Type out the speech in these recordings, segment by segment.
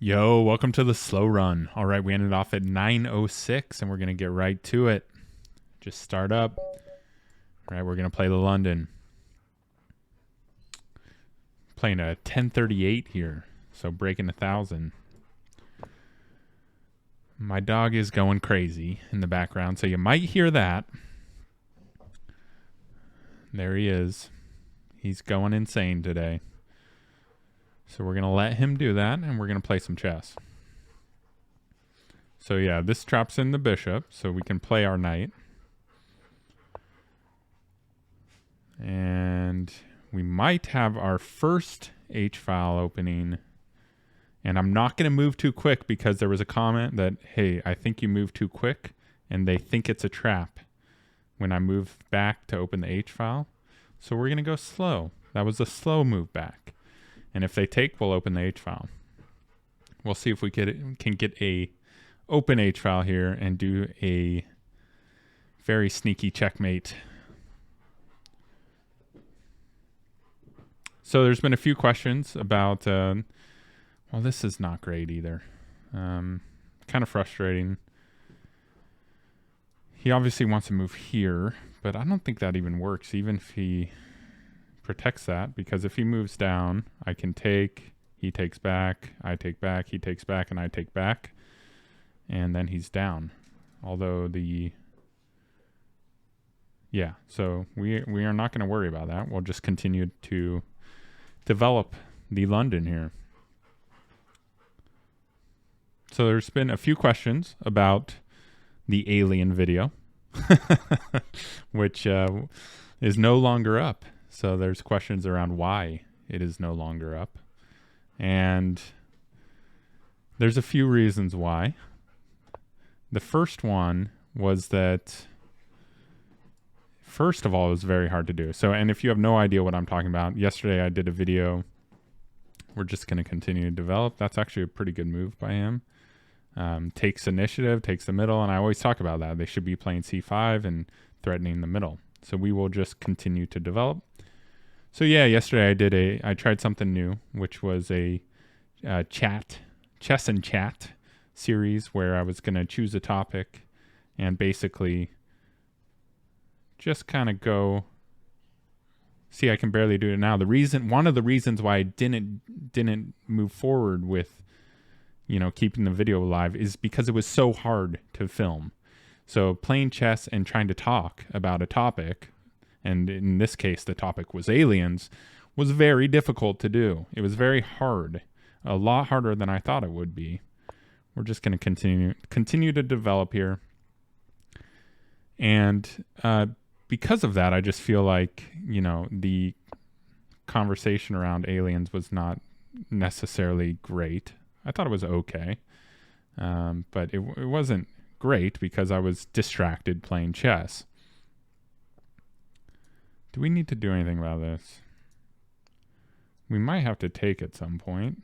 Yo, welcome to the slow run. All right, we ended off at 9:06 and we're going to get right to it. Just start up. All right, we're going to play the London. Playing a 1038 here, so breaking 1,000. My dog is going crazy in the background, so you might hear that. There he is. He's going insane today. So we're going to let him do that, and we're going to play some chess. So yeah, this drops in the bishop, so we can play our knight. And we might have our first H-file opening. And I'm not going to move too quick because there was a comment that, hey, I think you move too quick, and they think it's a trap when I move back to open the H-file. So we're going to go slow. That was a slow move back. And if they take, we'll open the H-file. We'll see if we can get a open H-file here and do a very sneaky checkmate. So there's been a few questions about, well, this is not great either. Kind of frustrating. He obviously wants to move here, but I don't think that even works, even if he protects that, because if he moves down, I can take, he takes back, I take back, he takes back, and I take back, and then he's down. Although so we are not going to worry about that. We'll just continue to develop the London here. So there's been a few questions about the alien video, which is no longer up. So there's questions around why it is no longer up. And there's a few reasons why. The first one was that, first of all, it was very hard to do. So, and if you have no idea what I'm talking about, yesterday I did a video. We're just going to continue to develop. That's actually a pretty good move by him. Takes initiative, takes the middle, and I always talk about that. They should be playing c5 and threatening the middle. So we will just continue to develop. So yeah, yesterday I tried something new, which was a chess and chat series where I was going to choose a topic and basically just kind of go. See, I can barely do it now. One of the reasons why I didn't move forward with, keeping the video alive is because it was so hard to film. So playing chess and trying to talk about a topic, and in this case, the topic was aliens, was very difficult to do. It was very hard, a lot harder than I thought it would be. We're just going to continue to develop here. And because of that, I just feel like, the conversation around aliens was not necessarily great. I thought it was okay. But it wasn't great because I was distracted playing chess. Do we need to do anything about this? We might have to take at some point.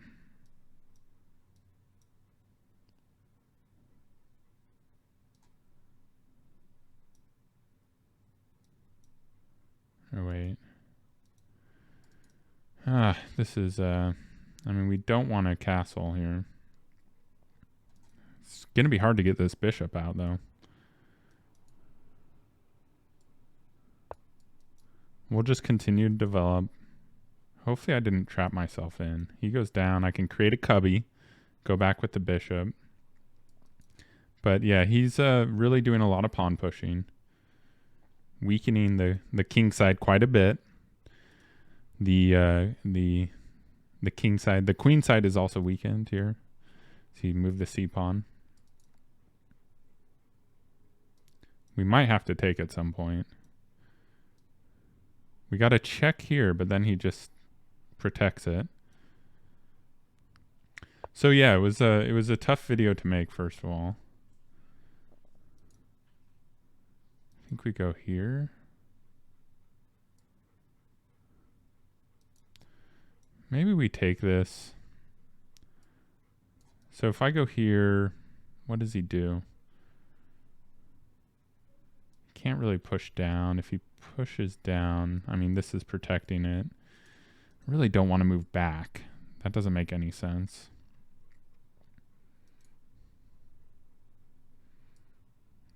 Oh, wait. This is, we don't want a castle here. It's going to be hard to get this bishop out, though. We'll just continue to develop. Hopefully I didn't trap myself in. He goes down. I can create a cubby. Go back with the bishop. But yeah, he's really doing a lot of pawn pushing. Weakening the king side quite a bit. The king side. The queen side is also weakened here. So you move the c-pawn. We might have to take at some point. We got a check here, but then he just protects it. So yeah, it was a tough video to make, first of all. I think we go here. Maybe we take this. So if I go here, what does he do? Can't really push down. If he pushes down, this is protecting it. I really don't want to move back. That doesn't make any sense.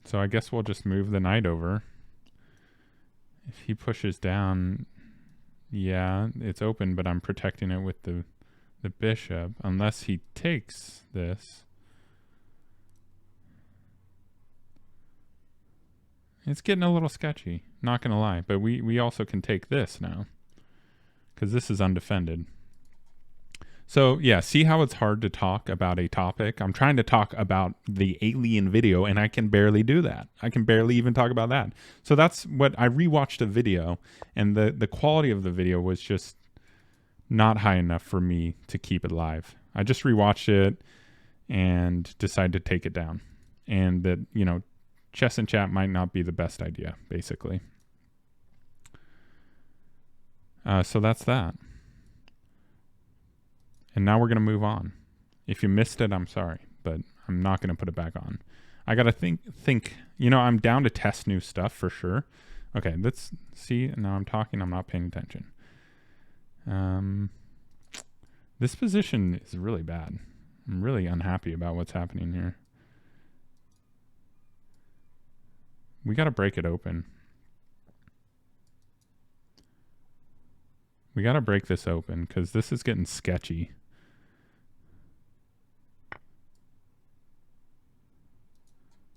So I guess we'll just move the knight over. If he pushes down, yeah, it's open, but I'm protecting it with the bishop. Unless he takes this. It's getting a little sketchy, not going to lie. But we also can take this now, because this is undefended. So yeah, see how it's hard to talk about a topic? I'm trying to talk about the alien video and I can barely do that. I can barely even talk about that. So that's what I rewatched a video, and the quality of the video was just not high enough for me to keep it live. I just rewatched it and decided to take it down. And that, you know, chess and chat might not be the best idea, basically. So that's that. And now we're going to move on. If you missed it, I'm sorry, but I'm not going to put it back on. I got to think, you know, I'm down to test new stuff for sure. Okay, let's see. Now I'm talking, I'm not paying attention. This position is really bad. I'm really unhappy about what's happening here. We got to break it open. We got to break this open because this is getting sketchy.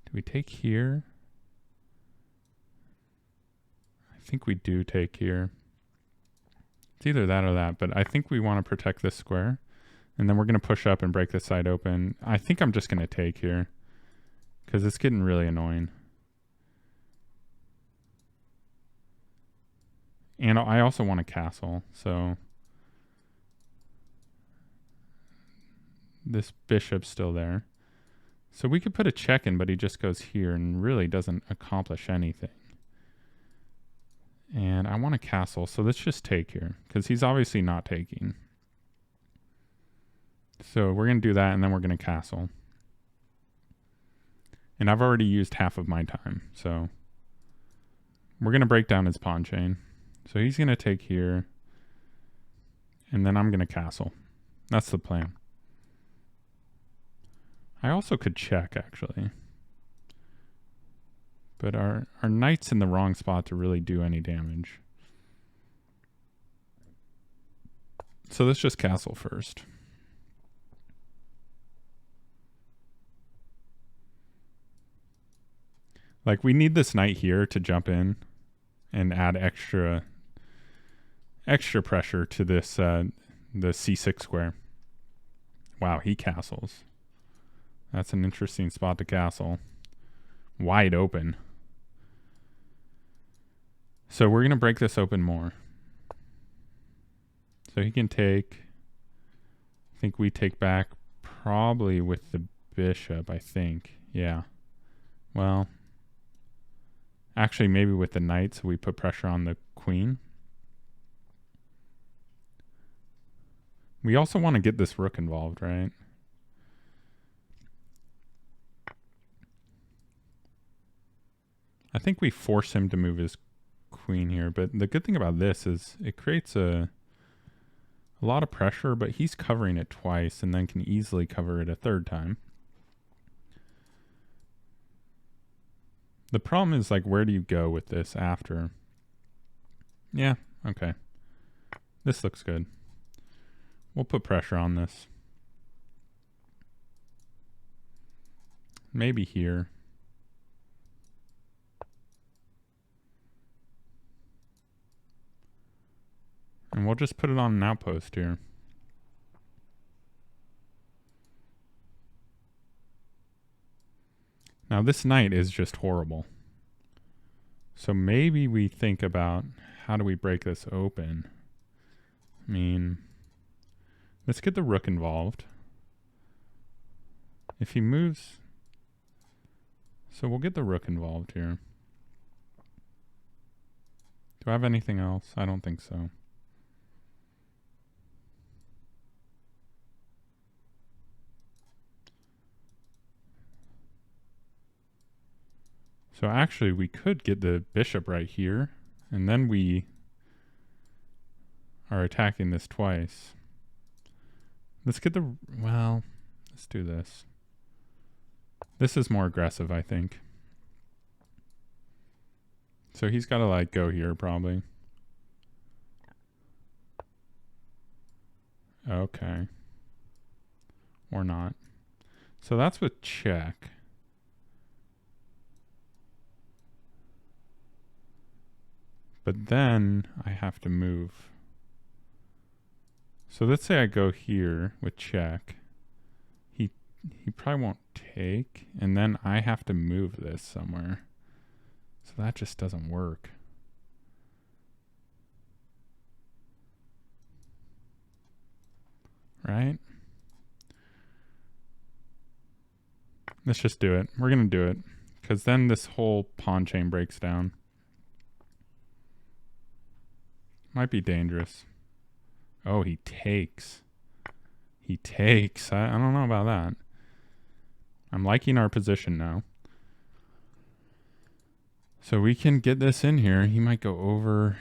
Do we take here? I think we do take here. It's either that or that, but I think we want to protect this square. And then we're going to push up and break this side open. I think I'm just going to take here because it's getting really annoying. And I also want a castle, so this bishop's still there. So we could put a check in, but he just goes here and really doesn't accomplish anything. And I want a castle, so let's just take here, because he's obviously not taking. So we're going to do that, and then we're going to castle. And I've already used half of my time, so we're going to break down his pawn chain. So he's going to take here, and then I'm going to castle. That's the plan. I also could check, actually. But our knight's in the wrong spot to really do any damage. So let's just castle first. Like, we need this knight here to jump in and add extra pressure to this the c6 square. Wow, he castles. That's an interesting spot to castle. Wide open. So we're going to break this open more. So he can take... I think we take back probably with the bishop, I think. Yeah. Well... Actually, maybe with the knight, so we put pressure on the queen. We also want to get this rook involved, right? I think we force him to move his queen here, but the good thing about this is it creates a lot of pressure, but he's covering it twice and then can easily cover it a third time. The problem is, like, where do you go with this after? Yeah, okay. This looks good. We'll put pressure on this. Maybe here. And we'll just put it on an outpost here. Now this knight is just horrible. So maybe we think about how do we break this open? I mean, let's get the rook involved. If he moves... So we'll get the rook involved here. Do I have anything else? I don't think so. So actually, we could get the bishop right here, and then we are attacking this twice. Let's get the... Well, let's do this. This is more aggressive, I think. So he's got to like go here probably. Okay. Or not. So that's with check. But then I have to move. So let's say I go here with check. He probably won't take. And then I have to move this somewhere. So that just doesn't work. Right? Let's just do it. We're going to do it. Because then this whole pawn chain breaks down. Might be dangerous. Oh, he takes. He takes. I don't know about that. I'm liking our position now. So we can get this in here. He might go over.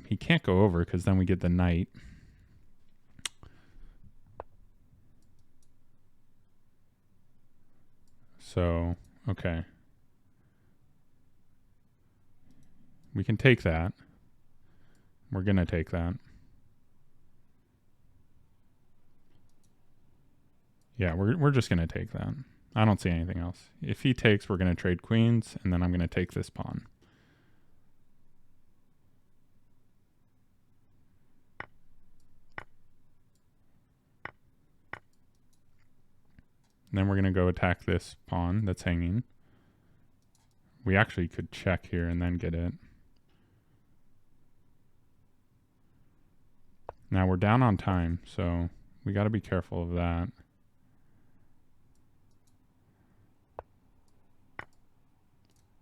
He can't go over because then we get the knight. So, okay. We can take that. We're going to take that. Yeah, we're just going to take that. I don't see anything else. If he takes, we're going to trade queens, and then I'm going to take this pawn. And then we're going to go attack this pawn that's hanging. We actually could check here and then get it. Now we're down on time, so we got to be careful of that.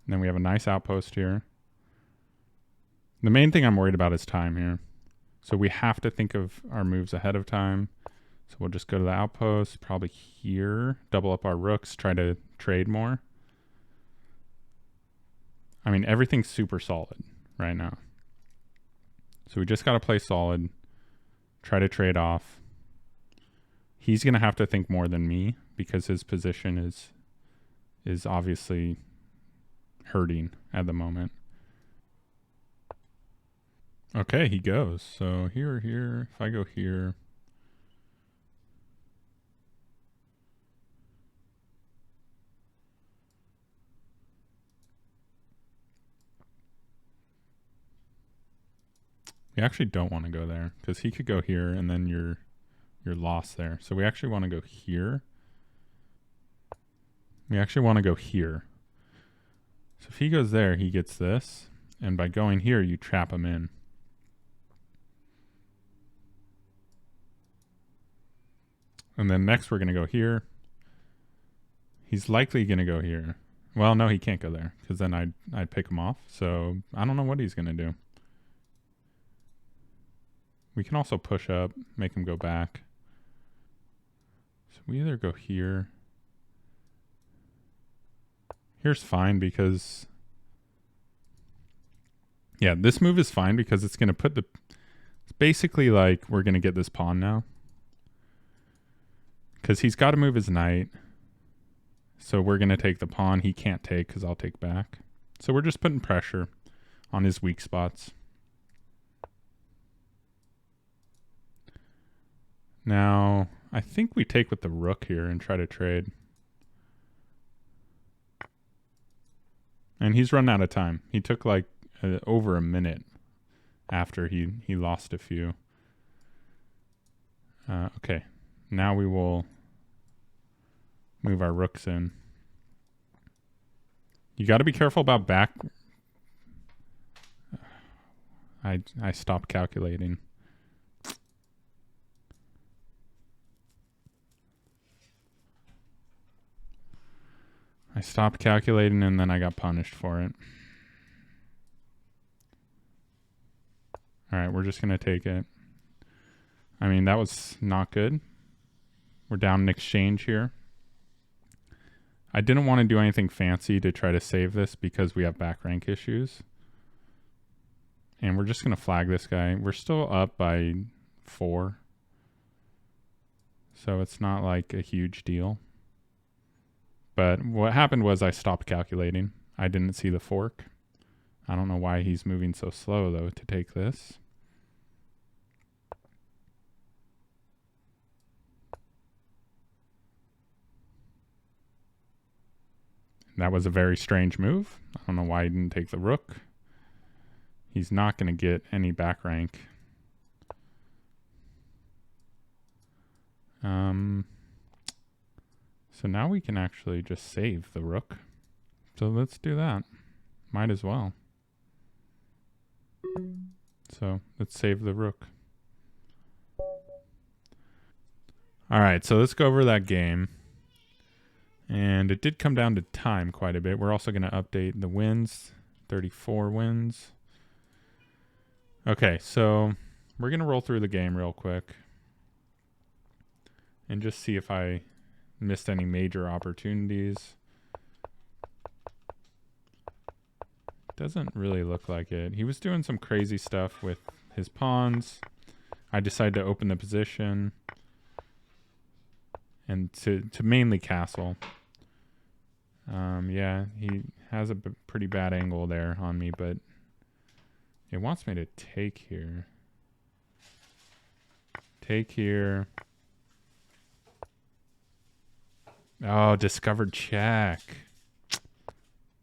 And then we have a nice outpost here. The main thing I'm worried about is time here. So we have to think of our moves ahead of time. So we'll just go to the outpost, probably here, double up our rooks, try to trade more. I mean, everything's super solid right now. So we just got to play solid, try to trade off. He's going to have to think more than me because his position is obviously hurting at the moment. Okay, he goes. So here or here, if I go here. We actually don't want to go there because he could go here and then you're lost there. So we actually want to go here. We actually want to go here. So if he goes there, he gets this. And by going here, you trap him in. And then next we're going to go here. He's likely going to go here. Well, no, he can't go there because then I'd pick him off. So I don't know what he's going to do. We can also push up, make him go back. So we either go here. Here's fine because... Yeah, this move is fine because it's going to put the... It's basically like we're going to get this pawn now. Because he's got to move his knight. So we're going to take the pawn. He can't take because I'll take back. So we're just putting pressure on his weak spots. Now, I think we take with the rook here and try to trade. And he's run out of time. He took like over a minute after he lost a few. Okay, now we will move our rooks in. You got to be careful about back. I stopped calculating. I stopped calculating and then I got punished for it. All right, we're just going to take it. I mean, that was not good. We're down in exchange here. I didn't want to do anything fancy to try to save this because we have back rank issues. And we're just going to flag this guy. We're still up by 4. So it's not like a huge deal. But what happened was I stopped calculating. I didn't see the fork. I don't know why he's moving so slow, though, to take this. That was a very strange move. I don't know why he didn't take the rook. He's not going to get any back rank. So now we can actually just save the rook. So let's do that. Might as well. So let's save the rook. All right, so let's go over that game. And it did come down to time quite a bit. We're also going to update the wins. 34 wins. Okay, so we're going to roll through the game real quick. And just see if I missed any major opportunities. Doesn't really look like it. He was doing some crazy stuff with his pawns. I decided to open the position. And to mainly castle. Yeah, he has a pretty bad angle there on me, but it wants me to take here. Take here. Oh, discovered check.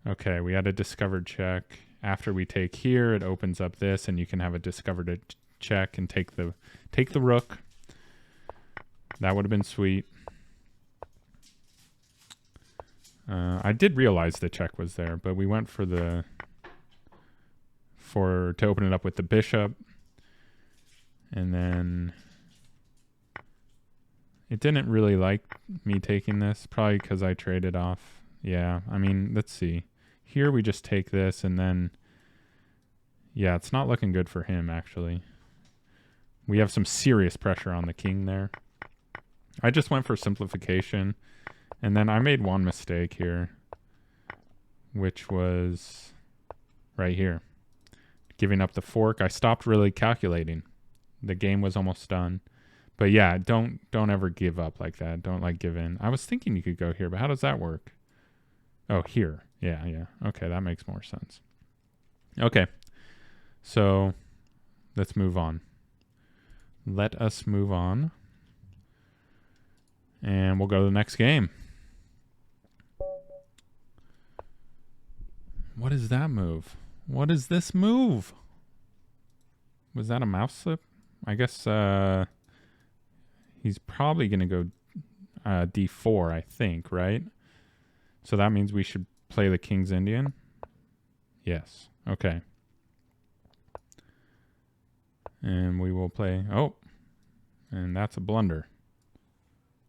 Okay, we had a discovered check. After we take here, it opens up this, and you can have a discovered check and take the rook. That would have been sweet. I did realize the check was there, but we went for to open it up with the bishop. And then it didn't really like me taking this, probably because I traded off. Yeah, I mean, let's see. Here we just take this, and then, yeah, it's not looking good for him, actually. We have some serious pressure on the king there. I just went for simplification. And then I made one mistake here, which was right here. Giving up the fork. I stopped really calculating. The game was almost done. But yeah, don't ever give up like that. Don't give in. I was thinking you could go here, but how does that work? Oh, here. Yeah. Okay, that makes more sense. Okay. So let's move on. Let us move on. And we'll go to the next game. What is that move? What is this move? Was that a mouse slip? I guess he's probably going to go d4, I think, right? So that means we should play the King's Indian? Yes. Okay. And we will play... Oh. And that's a blunder.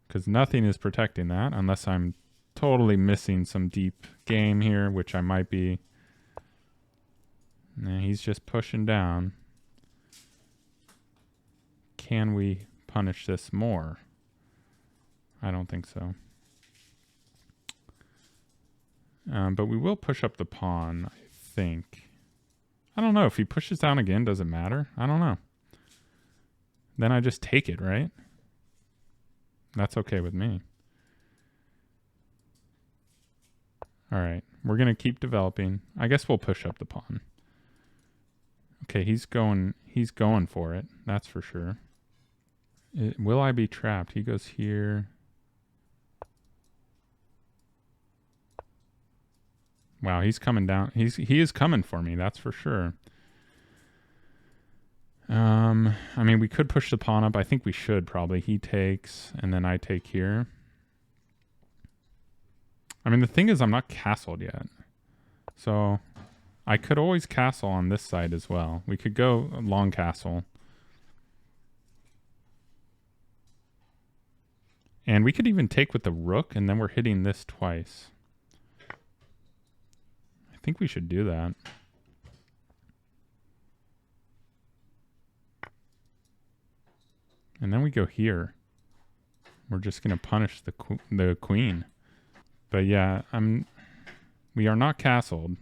Because nothing is protecting that unless I'm totally missing some deep game here, which I might be. Nah, he's just pushing down. Can we punish this more? I don't think so. But we will push up the pawn, I think. I don't know. If he pushes down again, does it matter? I don't know. Then I just take it, right? That's okay with me. All right. We're going to keep developing. I guess we'll push up the pawn. Okay, he's going for it. That's for sure. Will I be trapped? He goes here. Wow, he's coming down. He is coming for me, that's for sure. I mean, we could push the pawn up. I think we should probably. He takes, and then I take here. I mean, the thing is, I'm not castled yet. So I could always castle on this side as well. We could go long castle. And we could even take with the rook, and then we're hitting this twice. I think we should do that. And then we go here. We're just going to punish the queen. But yeah, we are not castled,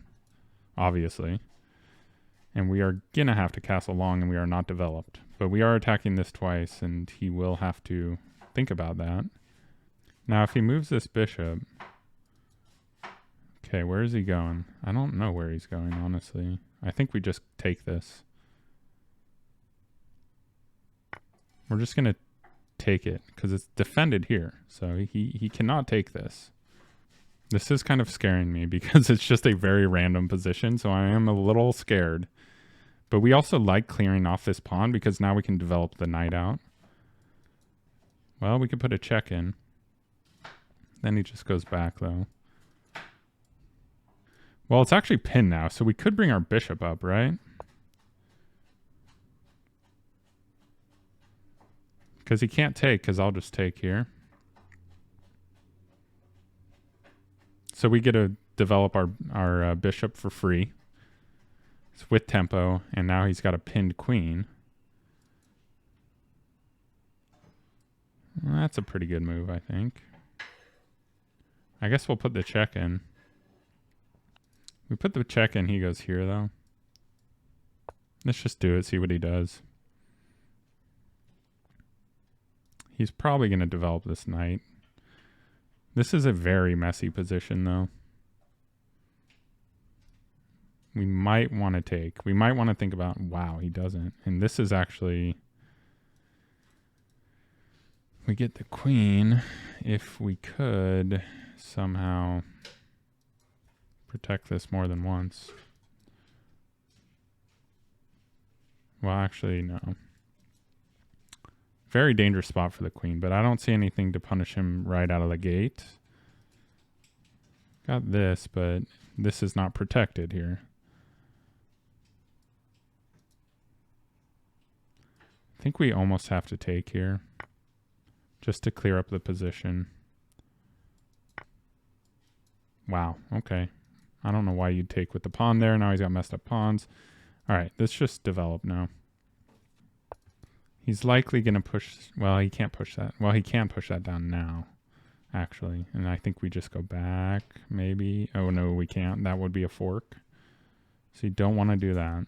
obviously. And we are going to have to castle long, and we are not developed. But we are attacking this twice, and he will have to think about that. Now, if he moves this bishop... Okay, where is he going? I don't know where he's going, honestly. I think we just take this. We're just going to take it because it's defended here. So he cannot take this. This is kind of scaring me because it's just a very random position. So I am a little scared. But we also like clearing off this pawn because now we can develop the knight out. Well, we could put a check in. Then he just goes back, though. Well, it's actually pinned now, so we could bring our bishop up, right? Because he can't take, because I'll just take here. So we get to develop our bishop for free. It's with tempo, and now he's got a pinned queen. Well, that's a pretty good move, I think. I guess we'll put the check in. We put the check in, he goes here, though. Let's just do it, see what he does. He's probably going to develop this knight. This is a very messy position, though. We might want to take. We might want to think about, wow, he doesn't. And this is actually... We get the queen if we could somehow protect this more than once. Well, actually, no. Very dangerous spot for the queen, but I don't see anything to punish him right out of the gate. Got this, but this is not protected here. I think we almost have to take here just to clear up the position. Wow, okay. I don't know why you'd take with the pawn there. Now he's got messed up pawns. All right, let's just develop now. He's likely going to push... Well, he can't push that. Well, he can push that down now, actually. And I think we just go back, maybe. Oh, no, we can't. That would be a fork. So you don't want to do that.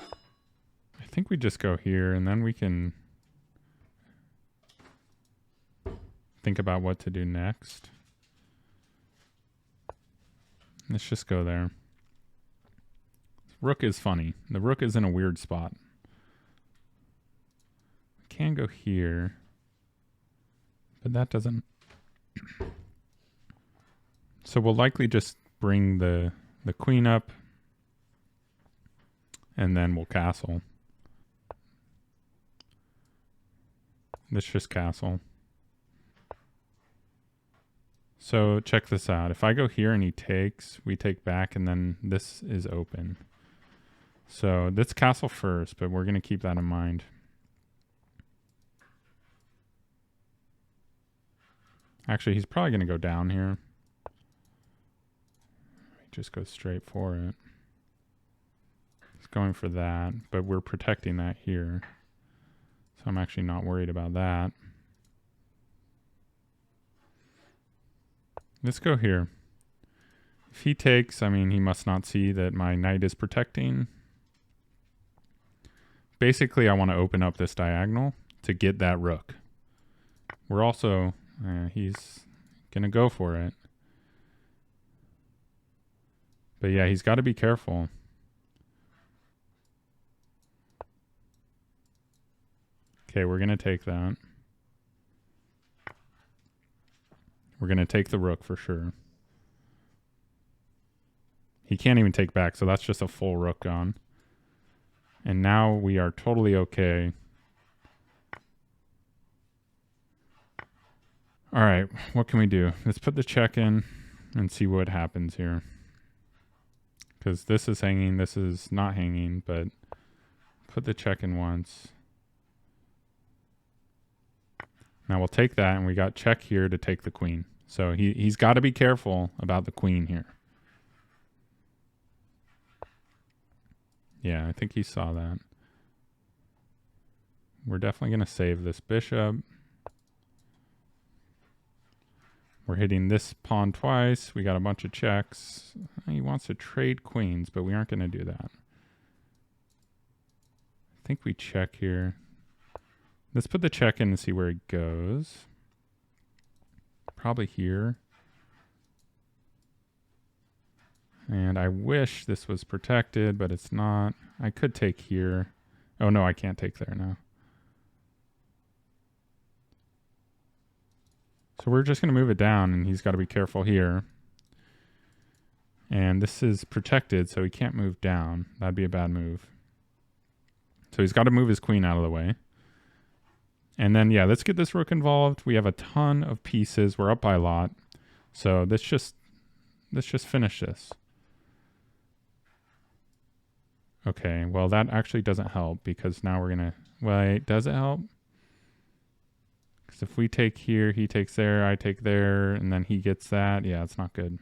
I think we just go here, and then we can think about what to do next. Let's just go there. Rook is funny. The rook is in a weird spot. We can go here, but that doesn't... So we'll likely just bring the queen up, and then we'll castle. Let's just castle. So check this out. If I go here and he takes, we take back, and then this is open. So let's castle first, but we're going to keep that in mind. Actually, he's probably going to go down here. Just go straight for it. He's going for that, but we're protecting that here. So I'm actually not worried about that. Let's go here. If he takes, I mean, he must not see that my knight is protecting. Basically, I want to open up this diagonal to get that rook. We're also, he's going to go for it. But yeah, he's got to be careful. Okay, we're going to take that. We're going to take the rook for sure. He can't even take back, so that's just a full rook gone. And now we are totally okay. All right, what can we do? Let's put the check in and see what happens here. Because this is hanging, this is not hanging, but put the check in once. Now we'll take that, and we got check here to take the queen. So he's got to be careful about the queen here. Yeah, I think he saw that. We're definitely going to save this bishop. We're hitting this pawn twice. We got a bunch of checks. He wants to trade queens, but we aren't going to do that. I think we check here. Let's put the check in and see where it goes. Probably here. And I wish this was protected, but it's not. I could take here. Oh no, I can't take there now. So we're just going to move it down, and he's got to be careful here. And this is protected, so he can't move down. That'd be a bad move. So he's got to move his queen out of the way. And then, yeah, let's get this rook involved. We have a ton of pieces. We're up by a lot. So let's just finish this. Okay, well, that actually doesn't help because now we're going to... Wait, does it help? Because if we take here, he takes there, I take there, and then he gets that. Yeah, it's not good.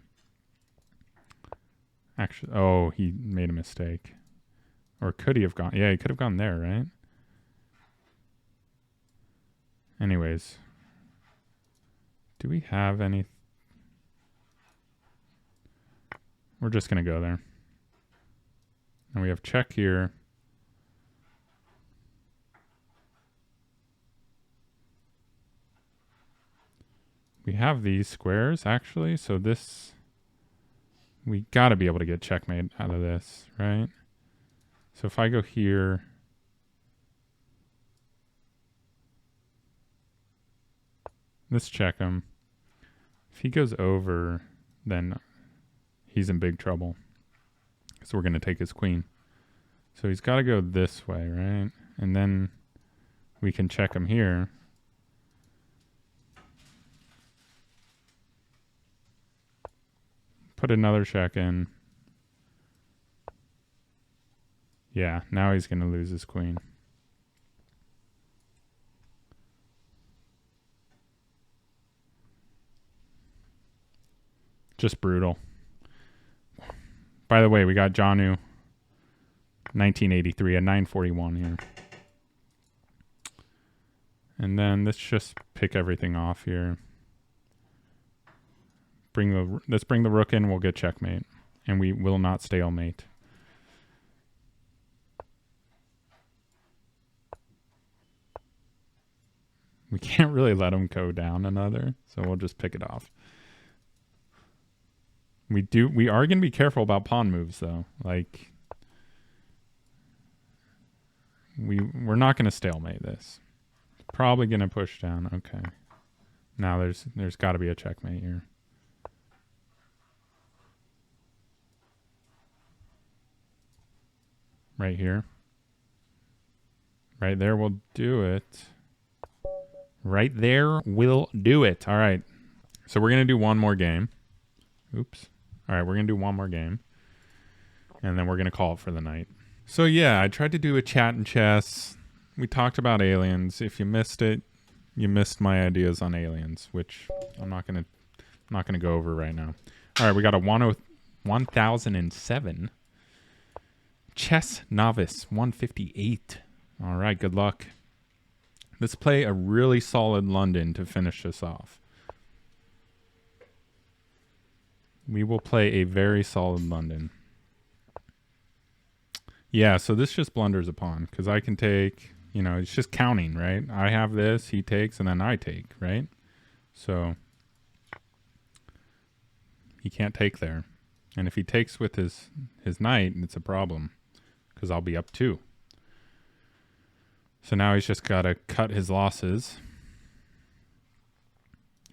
Actually, oh, he made a mistake. Or could he have gone? Yeah, he could have gone there, right? Anyways. Do we have any... We're just going to go there. And we have check here. We have these squares, actually. So this... We got to be able to get checkmate out of this, right? So if I go here... Let's check him. If he goes over, then he's in big trouble. So we're going to take his queen. So he's got to go this way, right? And then we can check him here. Put another check in. Yeah, now he's going to lose his queen. Just brutal. By the way, we got Janu 1983 at 941 here. And then let's just pick everything off here. Let's bring the rook in, we'll get checkmate. And we will not stalemate. We can't really let him go down another, so we'll just pick it off. We are going to be careful about pawn moves, though. Like, we're not going to stalemate this. Probably going to push down. Okay. Now there's got to be a checkmate here. Right here. Right there will do it. Right there will do it. All right. So we're going to do one more game. Oops. All right, we're going to do one more game. And then we're going to call it for the night. So yeah, I tried to do a chat and chess. We talked about aliens. If you missed it, you missed my ideas on aliens, which I'm not going to go over right now. All right, we got a 1007. Chess Novice 158. All right, good luck. Let's play a really solid London to finish this off. We will play a very solid London. Yeah, so this just blunders a pawn because I can take, you know, it's just counting, right? I have this, he takes, and then I take, right? So he can't take there. And if he takes with his knight, it's a problem because I'll be up 2. So now he's just got to cut his losses.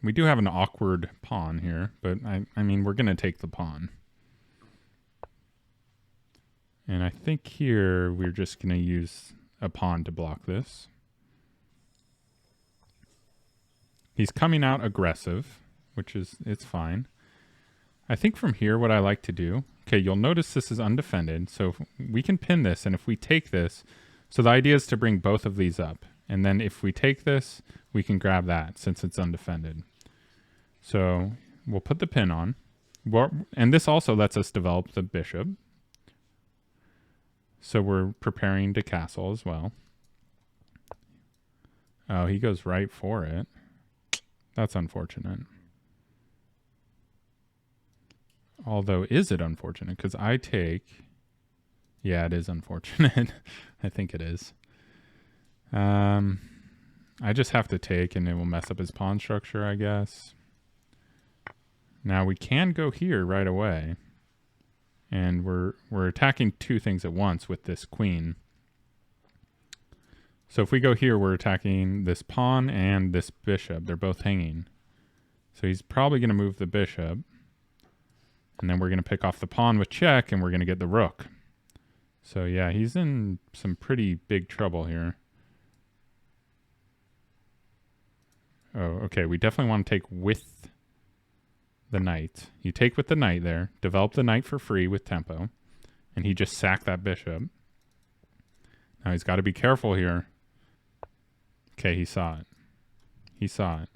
We do have an awkward pawn here, but I mean, we're going to take the pawn. And I think here we're just going to use a pawn to block this. He's coming out aggressive, which is, it's fine. I think from here what I like to do, okay, you'll notice this is undefended, so we can pin this, and if we take this, so the idea is to bring both of these up. And then if we take this, we can grab that since it's undefended. So we'll put the pin on. And this also lets us develop the bishop. So we're preparing to castle as well. Oh, he goes right for it. That's unfortunate. Although, is it unfortunate? Because I take... Yeah, it is unfortunate. I think it is. I just have to take and it will mess up his pawn structure, I guess. Now we can go here right away. And we're attacking two things at once with this queen. So if we go here, we're attacking this pawn and this bishop. They're both hanging. So he's probably going to move the bishop. And then we're going to pick off the pawn with check, and we're going to get the rook. So yeah, he's in some pretty big trouble here. Oh, okay. We definitely want to take with the knight. You take with the knight there. Develop the knight for free with tempo. And he just sacked that bishop. Now he's got to be careful here. Okay, he saw it. He saw it.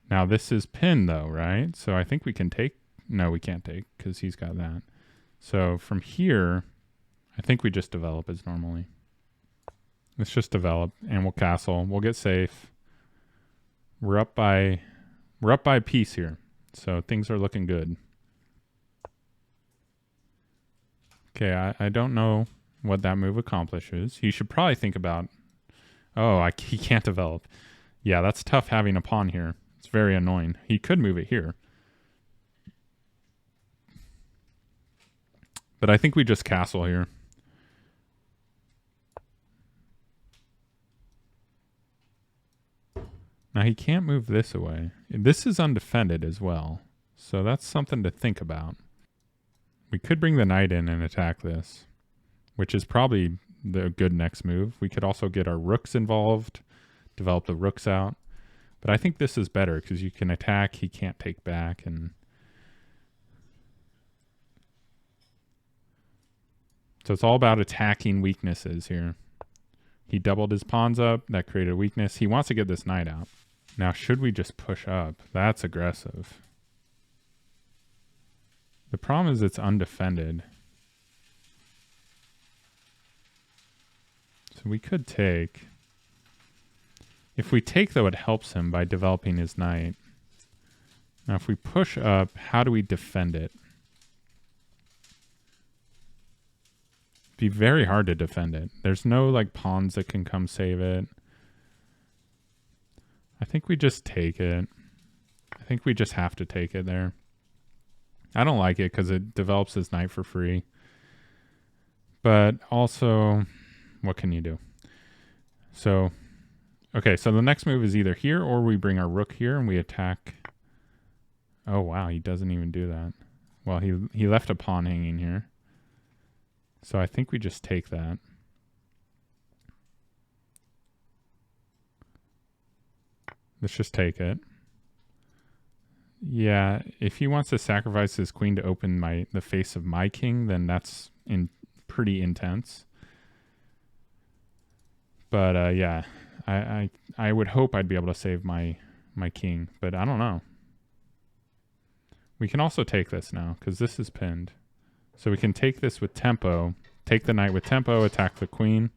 Now this is pinned though, right? So I think we can take... No, we can't take because he's got that. So from here, I think we just develop as normally. Let's just develop and we'll castle. We'll get safe. We're up by a piece here. So things are looking good. Okay, I don't know what that move accomplishes. You should probably think about... Oh, he can't develop. Yeah, that's tough having a pawn here. It's very annoying. He could move it here. But I think we just castle here. Now he can't move this away. This is undefended as well. So that's something to think about. We could bring the knight in and attack this, which is probably the good next move. We could also get our rooks involved, develop the rooks out. But I think this is better because you can attack, he can't take back, and so it's all about attacking weaknesses here. He doubled his pawns up, that created a weakness. He wants to get this knight out. Now should we just push up? That's aggressive. The problem is it's undefended. So we could take... If we take, though, it helps him by developing his knight. Now, if we push up, how do we defend it? It'd be very hard to defend it. There's no, like, pawns that can come save it. I think we just take it. I think we just have to take it there. I don't like it because it develops his knight for free. But also, what can you do? So... Okay, so the next move is either here or we bring our rook here and we attack. Oh, wow, he doesn't even do that. Well, he left a pawn hanging here. So I think we just take that. Let's just take it. Yeah, if he wants to sacrifice his queen to open the face of my king, then that's pretty intense. But yeah... I would hope I'd be able to save my king, but I don't know. We can also take this now, because this is pinned. So we can take this with tempo, take the knight with tempo, attack the queen.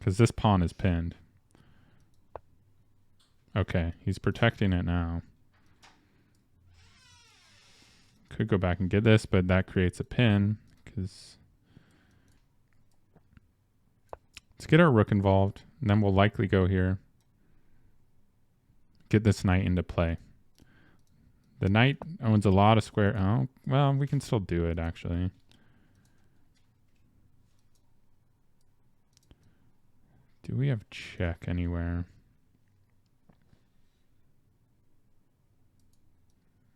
Because this pawn is pinned. Okay, he's protecting it now. Could go back and get this, but that creates a pin, because... Let's get our rook involved, and then we'll likely go here. Get this knight into play. The knight owns a lot of square... Oh, well, we can still do it, actually. Do we have check anywhere?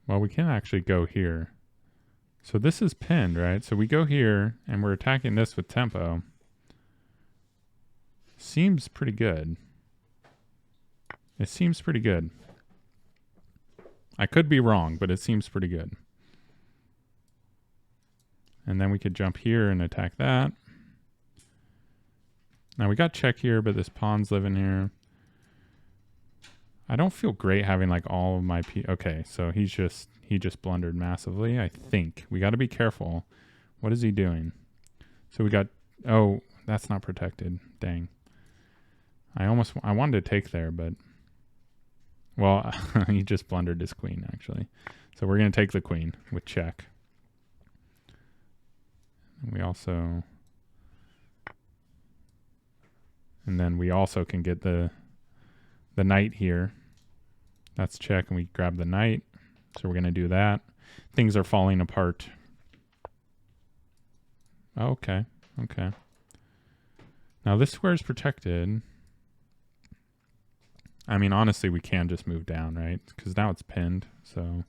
Well, we can actually go here. So this is pinned, right? So we go here, and we're attacking this with tempo. Seems pretty good. It seems pretty good. I could be wrong, but it seems pretty good. And then we could jump here and attack that. Now we got check here, but this pawn's living here. I don't feel great having like all of my okay, so he just blundered massively, I think. We got to be careful. What is he doing? So we got... Oh, that's not protected. Dang. I wanted to take there, but... Well, he just blundered his queen, actually. So we're going to take the queen with check. And we also... And then we also can get the knight here. That's check, and we grab the knight. So we're going to do that. Things are falling apart. Okay. Okay. Now this square is protected. I mean, honestly, we can just move down, right? Because now it's pinned, so...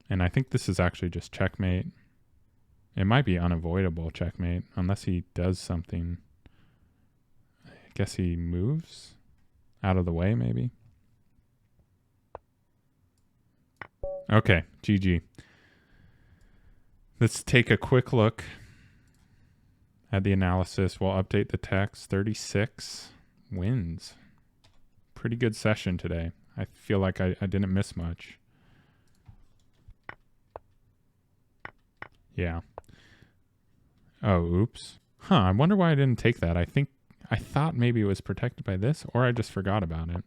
And I think this is actually just checkmate. It might be unavoidable checkmate, unless he does something. I guess he moves out of the way, maybe. Okay, GG. Let's take a quick look at the analysis. We'll update the text. 36 wins. Pretty good session today. I feel like I didn't miss much. Yeah. Oh, oops. Huh, I wonder why I didn't take that. I thought maybe it was protected by this, or I just forgot about it.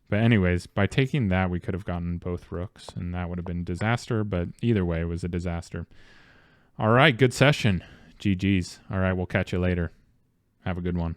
But anyways, by taking that, we could have gotten both rooks, and that would have been disaster, but either way, it was a disaster. All right, good session. GG's. All right, we'll catch you later. Have a good one.